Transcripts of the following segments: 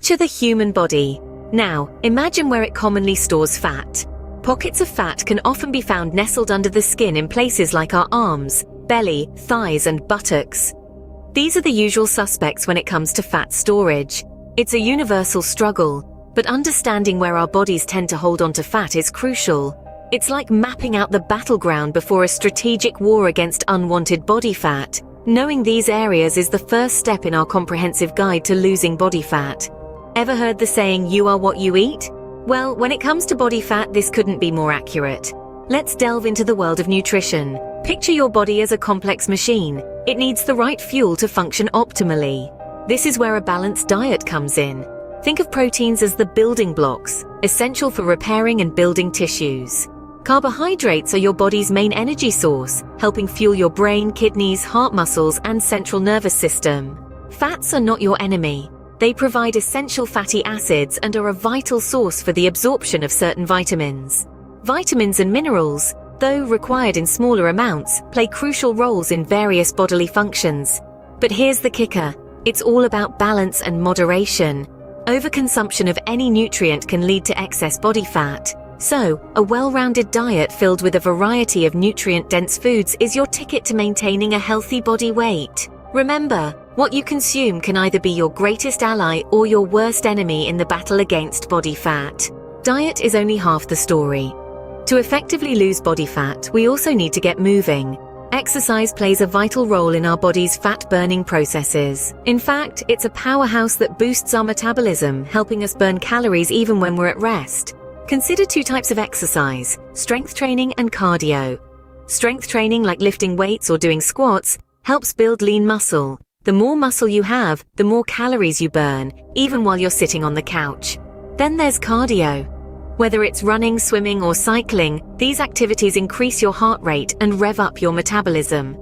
Picture the human body. Now, imagine where it commonly stores fat. Pockets of fat can often be found nestled under the skin in places like our arms, belly, thighs, and buttocks. These are the usual suspects when it comes to fat storage. It's a universal struggle, but understanding where our bodies tend to hold onto fat is crucial. It's like mapping out the battleground before a strategic war against unwanted body fat. Knowing these areas is the first step in our comprehensive guide to losing body fat. Ever heard the saying, "You are what you eat"? Well, when it comes to body fat, this couldn't be more accurate. Let's delve into the world of nutrition. Picture your body as a complex machine. It needs the right fuel to function optimally. This is where a balanced diet comes in. Think of proteins as the building blocks, essential for repairing and building tissues. Carbohydrates are your body's main energy source, helping fuel your brain, kidneys, heart muscles, and central nervous system. Fats are not your enemy. They provide essential fatty acids and are a vital source for the absorption of certain vitamins. Vitamins and minerals, though required in smaller amounts, play crucial roles in various bodily functions. But here's the kicker. It's all about balance and moderation. Overconsumption of any nutrient can lead to excess body fat. So, a well-rounded diet filled with a variety of nutrient-dense foods is your ticket to maintaining a healthy body weight. Remember, what you consume can either be your greatest ally or your worst enemy in the battle against body fat. Diet is only half the story. To effectively lose body fat, we also need to get moving. Exercise plays a vital role in our body's fat-burning processes. In fact, it's a powerhouse that boosts our metabolism, helping us burn calories even when we're at rest. Consider two types of exercise: strength training and cardio. Strength training, like lifting weights or doing squats, helps build lean muscle. The more muscle you have, the more calories you burn, even while you're sitting on the couch. Then there's cardio. Whether it's running, swimming, or cycling, these activities increase your heart rate and rev up your metabolism.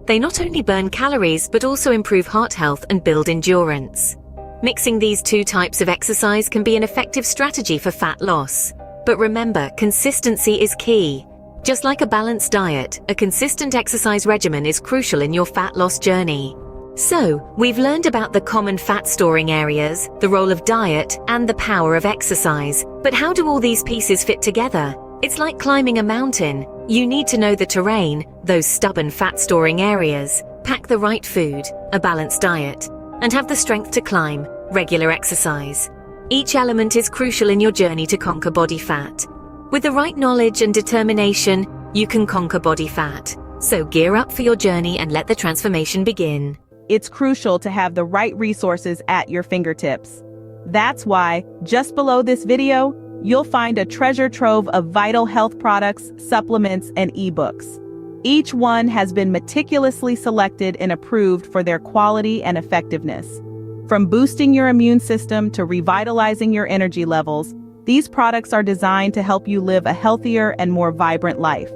They not only burn calories, but also improve heart health and build endurance. Mixing these two types of exercise can be an effective strategy for fat loss. But remember, consistency is key. Just like a balanced diet, a consistent exercise regimen is crucial in your fat loss journey. So, we've learned about the common fat storing areas, the role of diet, and the power of exercise. But how do all these pieces fit together? It's like climbing a mountain. You need to know the terrain, those stubborn fat storing areas, pack the right food, a balanced diet, and have the strength to climb, regular exercise. Each element is crucial in your journey to conquer body fat. With the right knowledge and determination, you can conquer body fat. So gear up for your journey and let the transformation begin. It's crucial to have the right resources at your fingertips. That's why, just below this video, you'll find a treasure trove of vital health products, supplements, and ebooks. Each one has been meticulously selected and approved for their quality and effectiveness. From boosting your immune system to revitalizing your energy levels, these products are designed to help you live a healthier and more vibrant life.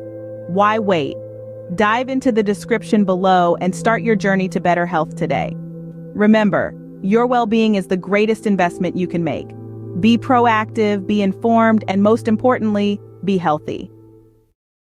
Why wait? Dive into the description below and start your journey to better health today. Remember, your well-being is the greatest investment you can make. Be proactive, be informed, and most importantly, be healthy.